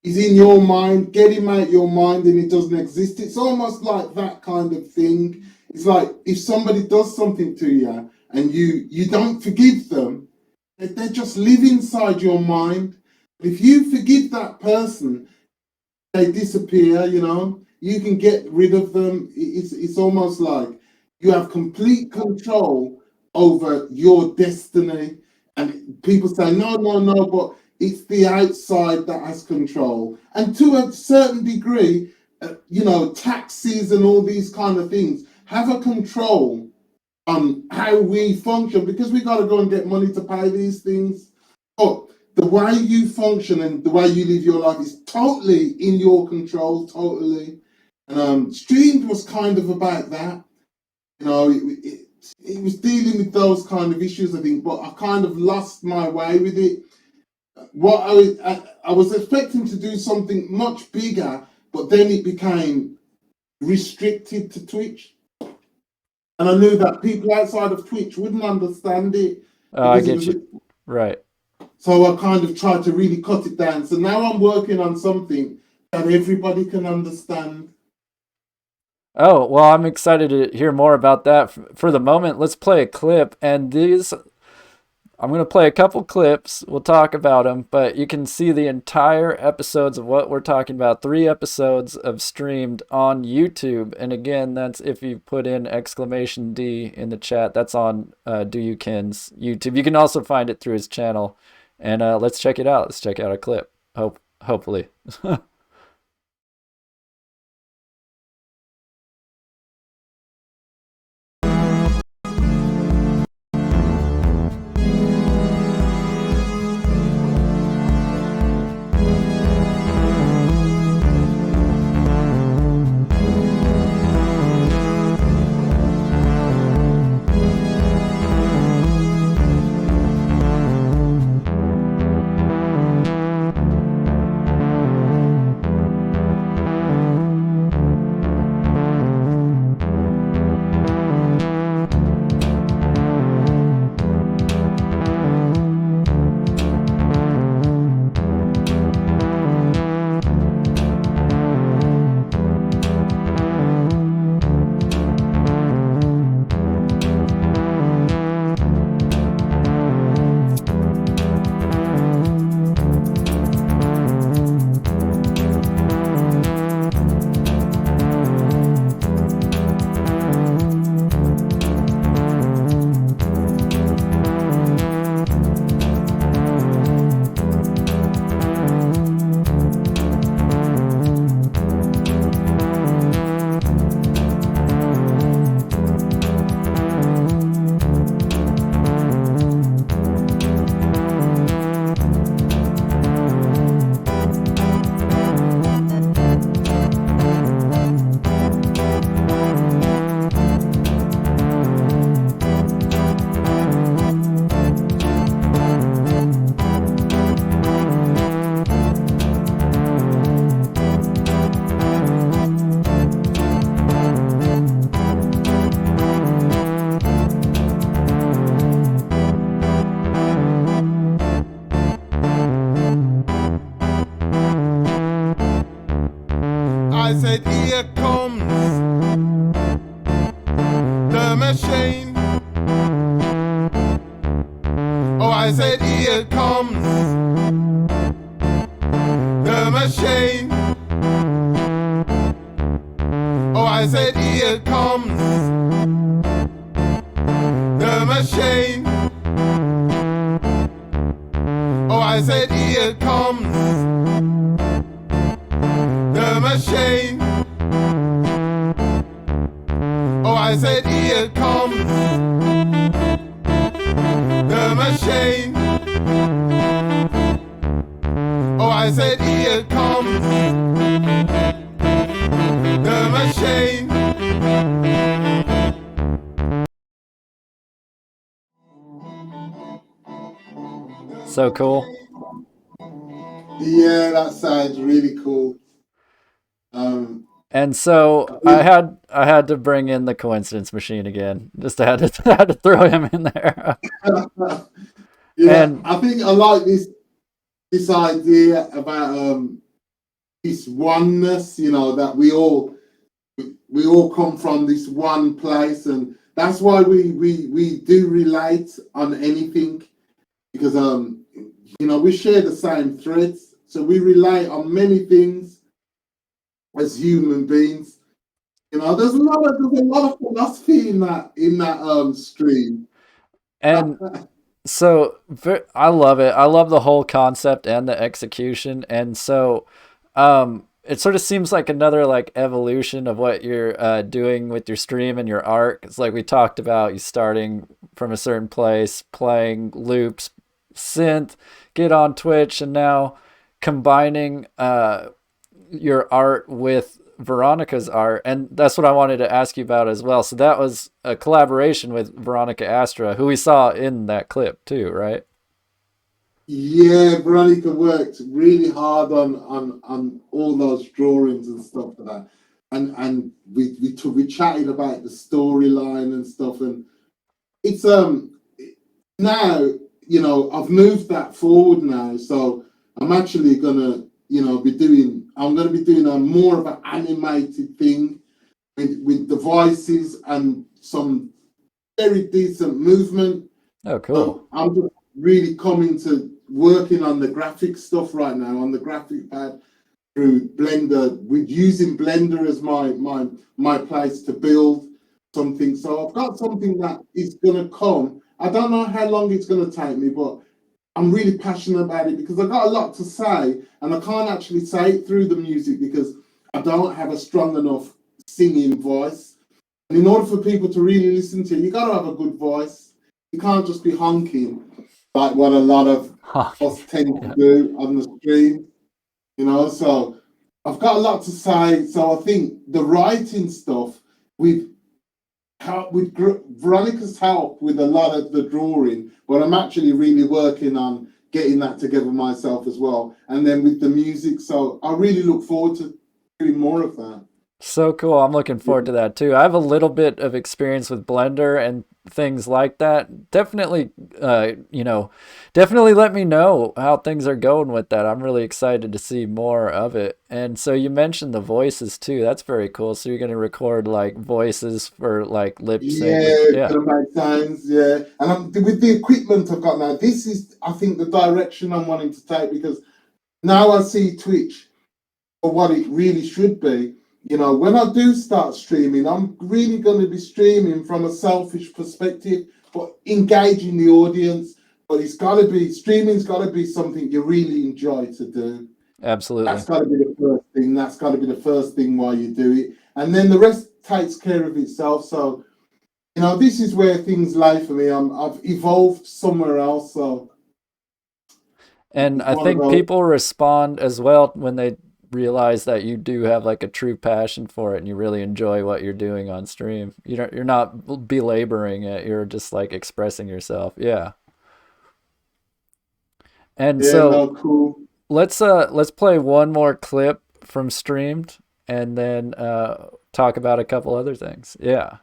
He's in your mind, get him out your mind and it doesn't exist. It's almost like that kind of thing. It's like if somebody does something to you and you don't forgive them, they just live inside your mind. If you forgive that person, they disappear, you know. You can get rid of them. It's almost like you have complete control over your destiny. And people say, no, no, no, but it's the outside that has control. And to a certain degree, you know, taxes and all these kind of things have a control on how we function because we got to go and get money to pay these things. But the way you function and the way you live your life is totally in your control, totally. And streamed was kind of about that. You know, it was dealing with those kind of issues, I think, but I kind of lost my way with it. What I was expecting to do something much bigger, but then it became restricted to Twitch. And I knew that people outside of Twitch wouldn't understand it I because it get was. you. Right. So I kind of tried to really cut it down. So now I'm working on something that everybody can understand. Oh, well, I'm excited to hear more about that. For the moment, let's play a clip. And I'm going to play a couple clips. We'll talk about them, but you can see the entire episodes of what we're talking about. 3 episodes of streamed on YouTube. And again, that's if you put in !D in the chat. That's on DoYouKen's YouTube. You can also find it through his channel. And let's check it out. Let's check out a clip. Hopefully. I said, here comes the machine. Oh, I said, here comes the machine. Oh, I said, here comes the machine. Oh, I said, here comes the machine. Oh, I said, here comes the machine. Oh, I said, here comes the machine. So cool. Yeah, that sounds really cool. And so I had to bring in the coincidence machine again. Just had to throw him in there. Yeah, And I think I like this idea about this oneness. You know, that we all come from this one place, and that's why we do relate on anything, because you know, we share the same threads, so we relate on many things as human beings. You know, there's a lot of philosophy in that stream. and so I love it. I love the whole concept and the execution. And so it sort of seems like another like evolution of what you're doing with your stream and your art. It's like we talked about, you starting from a certain place, playing loops, synth, get on Twitch, and now combining your art with Veronica's art. And that's what I wanted to ask you about as well. So that was a collaboration with Veronica Astra, who we saw in that clip too, right? Yeah, Veronica worked really hard on all those drawings and stuff like that. And we chatted about the storyline and stuff, and it's now, you know, I've moved that forward now, so I'm actually gonna, you know, I'm gonna be doing a more of an animated thing with the voices and some very decent movement. Oh, cool. So I'm just really coming to working on the graphic stuff right now on the graphic pad through Blender, with using Blender as my place to build something. So I've got something that is gonna come. I don't know how long it's gonna take me, but I'm really passionate about it because I've got a lot to say, and I can't actually say it through the music because I don't have a strong enough singing voice. And in order for people to really listen to you, you got to have a good voice. You can't just be honking like what a lot of us tend to do on the stream, you know. So I've got a lot to say. So I think the writing stuff with Veronica's help with a lot of the drawing, but I'm actually really working on getting that together myself as well. And then with the music, so I really look forward to doing more of that. So cool. I'm looking forward to that too. I have a little bit of experience with Blender and things like that. Definitely, definitely let me know how things are going with that. I'm really excited to see more of it. And so you mentioned the voices too. That's very cool. So you're going to record like voices for like lip sync. Yeah, gonna make sounds, yeah. And with the equipment I've got now, this is, I think, the direction I'm wanting to take, because now I see Twitch for what it really should be. You know, when I do start streaming, I'm really going to be streaming from a selfish perspective, but engaging the audience. But streaming's got to be something you really enjoy to do. Absolutely. That's got to be the first thing. That's got to be the first thing while you do it. And then the rest takes care of itself. So, you know, this is where things lie for me. I've evolved somewhere else. So, and I think people respond as well when they realize that you do have like a true passion for it and you really enjoy what you're doing on stream. You're not belaboring it. You're just like expressing yourself. Yeah. And yeah, so no, cool. Let's play one more clip from Streamed and then talk about a couple other things. Yeah.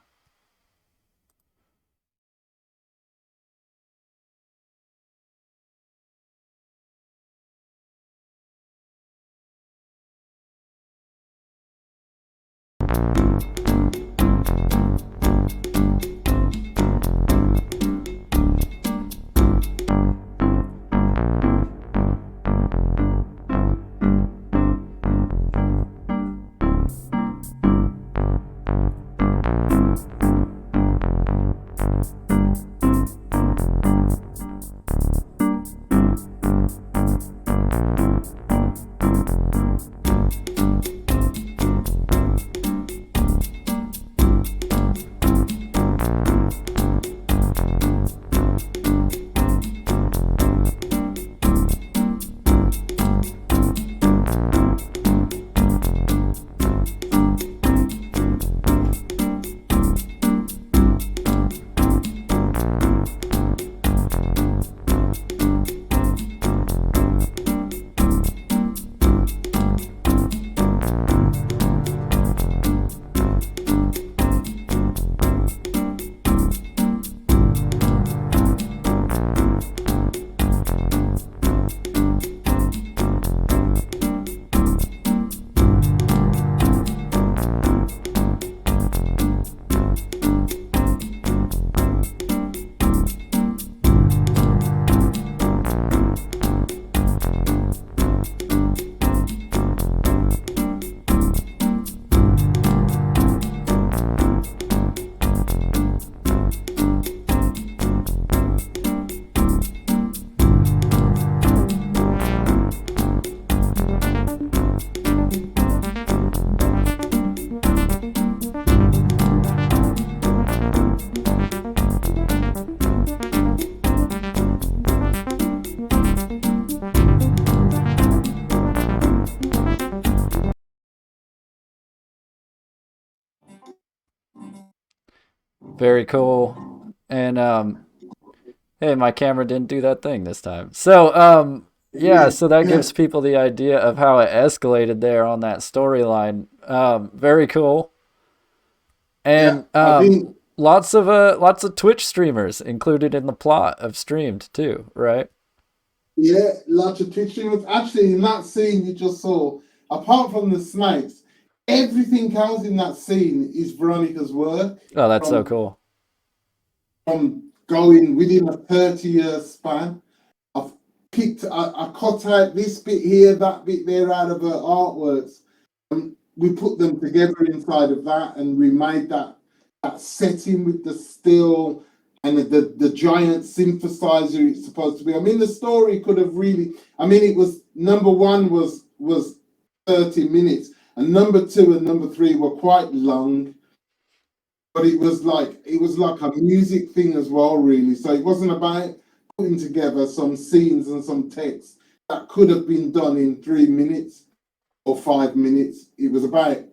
Very cool. And hey, my camera didn't do that thing this time. So yeah, Yeah, so that yeah, gives people the idea of how it escalated there on that storyline. Very cool. yeah. And I think lots of Twitch streamers included in the plot of Streamed too, right? yeah, lots of Twitch streamers. Actually, in that scene you just saw, apart from the snakes, everything else in that scene is Veronica's work. Oh, that's so From cool. going within a 30-year span. I've I cut out this bit here, that bit there out of her artworks. And we put them together inside of that, and we made that setting with the still and the giant synthesizer it's supposed to be. I mean, the story could have really. I mean, it was number one was 30 minutes, and number two and number three were quite long, but it was like a music thing as well, really. So it wasn't about putting together some scenes and some text that could have been done in 3 minutes or 5 minutes. It was about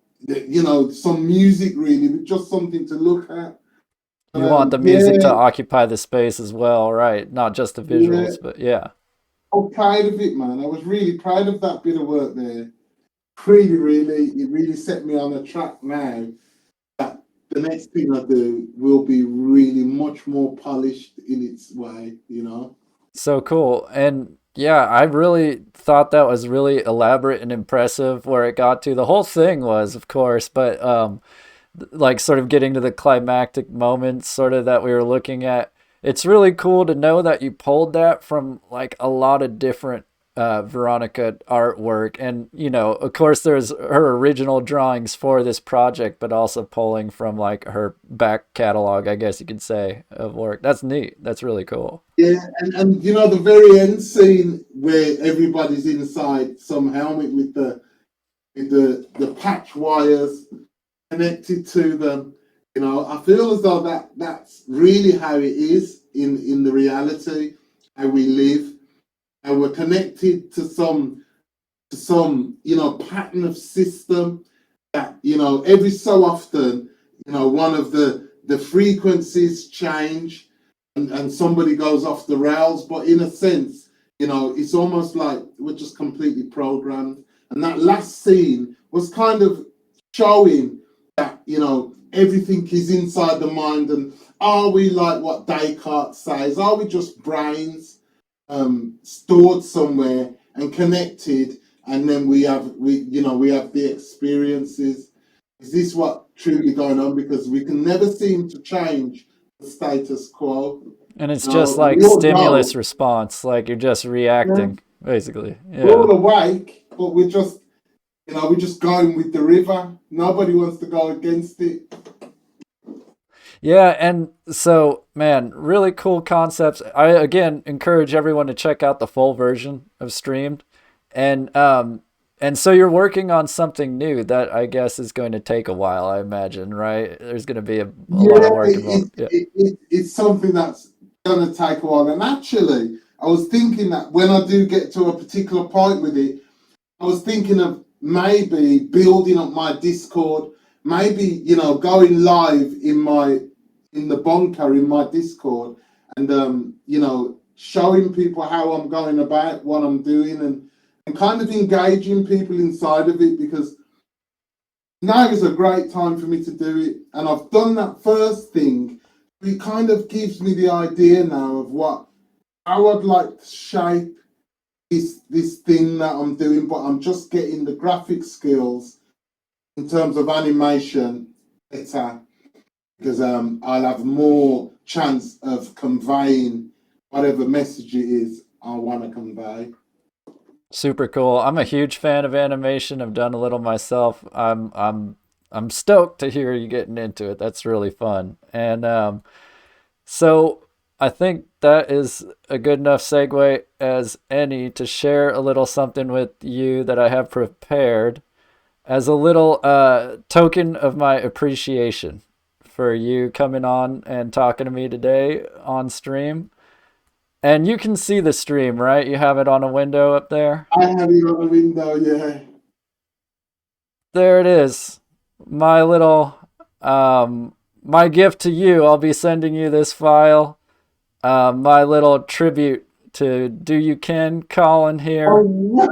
some music, really, with just something to look at. You want the music to Yeah, occupy the space as well, right? Not just the yeah. visuals, but yeah. I'm proud of it, man. I was really proud of that bit of work there. Really, really, it really set me on a track now that the next thing I do will be really much more polished in its way. So cool. And yeah, I really thought that was really elaborate and impressive where it got to. The whole thing was, of course, but like sort of getting to the climactic moments sort of that we were looking at. It's really cool to know that you pulled that from like a lot of different Veronica artwork. And, of course, there's her original drawings for this project, but also pulling from like her back catalog, I guess you could say, of work. That's neat. That's really cool. Yeah, and the very end scene where everybody's inside some helmet with the patch wires connected to them. I feel as though that's really how it is in the reality, how we live, and we're connected to some pattern of system that every so often one of the frequencies change, and somebody goes off the rails, but in a sense it's almost like we're just completely programmed. And that last scene was kind of showing that everything is inside the mind. And are we like what Descartes says? Are we just brains stored somewhere and connected, and then we have the experiences? Is this what truly going on? Because we can never seem to change the status quo. And it's just like We all stimulus know, response, like you're just yeah, reacting, basically. we're Yeah. all awake, but we're just going with the river. Nobody wants to go against it. Yeah, and so, man, really cool concepts. I again encourage everyone to check out the full version of Streamed. And so you're working on something new that I guess is going to take a while, I imagine, right? There's going to be a lot of Yeah, work involved. Yeah. it's something that's gonna take a while. And actually, I was thinking that when I do get to a particular point with it, I was thinking of maybe building up my Discord, maybe going live in the bunker in my Discord, and showing people how I'm going about what I'm doing, and kind of engaging people inside of it, because now is a great time for me to do it. And I've done that first thing. It kind of gives me the idea now of what how I'd like to shape this thing that I'm doing, but I'm just getting the graphic skills in terms of animation better, because I'll have more chance of conveying whatever message it is I want to convey. Super cool. I'm a huge fan of animation. I've done a little myself. I'm stoked to hear you getting into it. That's really fun. And so I think that is a good enough segue as any to share a little something with you that I have prepared as a little token of my appreciation for you coming on and talking to me today on stream. And you can see the stream, right? You have it on a window up there. I have it on the window, yeah. There it is. My little um my gift to you, I'll be sending you this file. My little tribute to DoYouKen Colin here. Oh,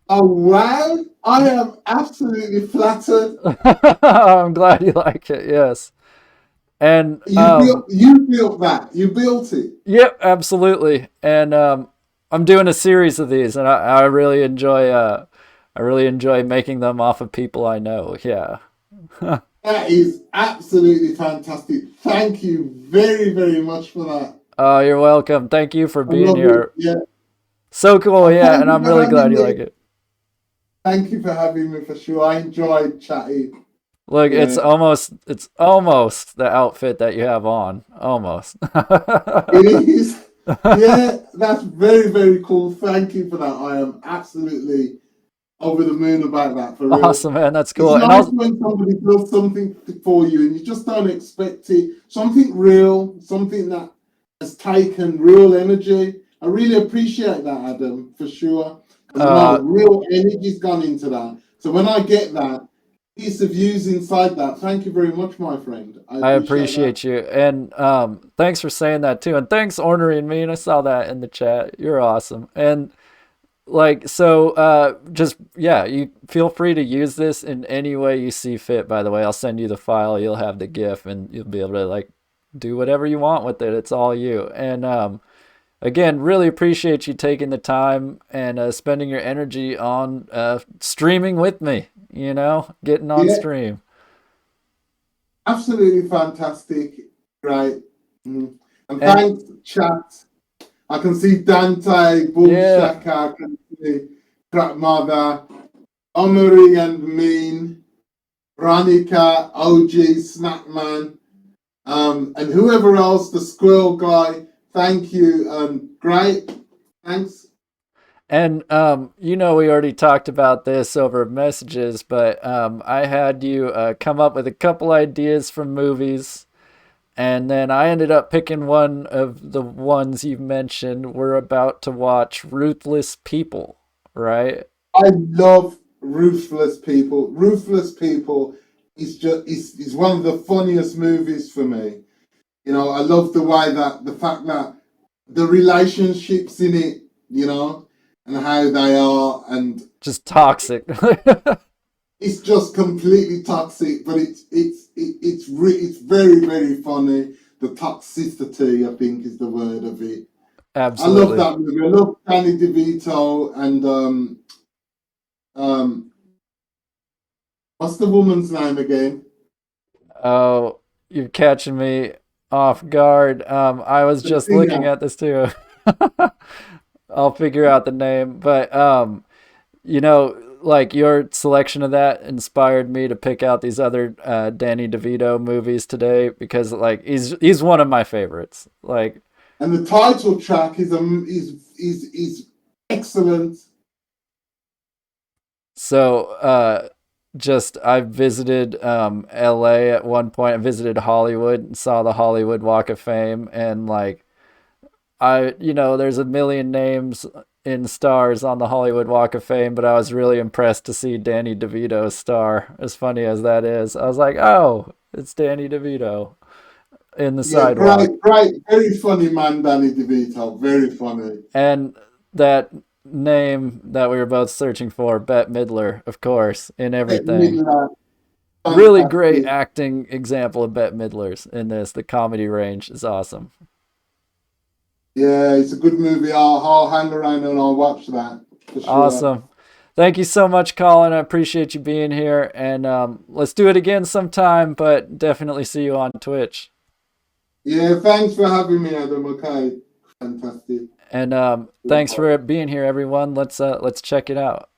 oh wow! I am absolutely flattered. I'm glad you like it. Yes. And You built that. You built it. yep, absolutely. And I'm doing a series of these, and I really enjoy making them off of people I know. Yeah. That is absolutely fantastic. Thank you very, very much for that. Oh, you're welcome. Thank you for I being love here. it. Yeah. So cool. Yeah, Thank and you I'm for really having glad you me. like it. Thank you for having me for sure. I enjoyed chatting. Look, Yeah. it's almost the outfit that you have on. Almost. It is. Yeah, that's very, very cool. Thank you for that. I am absolutely over the moon about that, for real. Awesome, man. That's It's cool. And nice when somebody does something for you and you just don't expect it. Something real, something that has taken real energy. I really appreciate that, Adam, for sure. Because I know real energy's gone into that. So when I get that piece of views inside that, thank you very much, my friend. I appreciate you. And thanks for saying that too. And thanks ornering me. And I saw that in the chat. You're awesome. And just yeah, you feel free to use this in any way you see fit. By the way, I'll send you the file. You'll have the GIF, and you'll be able to like do whatever you want with it. It's all you. And again, really appreciate you taking the time and spending your energy on streaming with me. You know, getting on stream. Absolutely fantastic. Right. And thanks, chat. I can see Dante, Bull Shaka, I can see Crap Mother, Omari and Mean, Veronica, OG, Snackman, and whoever else, the Squirrel Guy. Thank you. Great. Thanks. And you know, we already talked about this over messages, but I had you come up with a couple ideas from movies. And then I ended up picking one of the ones you mentioned. We're about to watch Ruthless People, right? I love Ruthless People. Ruthless People is one of the funniest movies for me. You know, I love the fact that the relationships in it, you know, and how they are, and just toxic. It's just completely toxic, but it's very, very funny. The toxicity, I think, is the word of it. Absolutely. I love that movie. I love Danny DeVito and what's the woman's name again? Oh, you're catching me off guard. I was just looking at this too. I'll figure out the name, but you know, like your selection of that inspired me to pick out these other Danny DeVito movies today because like he's one of my favorites. Like, and the title track is excellent. So I visited LA at one point. I visited Hollywood and saw the Hollywood Walk of Fame, and like there's a million names in stars on the Hollywood Walk of Fame, but I was really impressed to see Danny DeVito's star. As funny as that is, I was like, oh, it's Danny DeVito in the sidewalk. Great, very funny man, Danny DeVito, very funny. And that name that we were both searching for, Bette Midler, of course, in everything. Really great acting example of Bette Midler's in this. The comedy range is awesome. Yeah, it's a good movie. I'll hang around and I'll watch that. For sure. Awesome. Thank you so much, Colin. I appreciate you being here. And let's do it again sometime, but definitely see you on Twitch. Yeah, thanks for having me, Adam. Okay, fantastic. And thanks for being here, everyone. Let's check it out.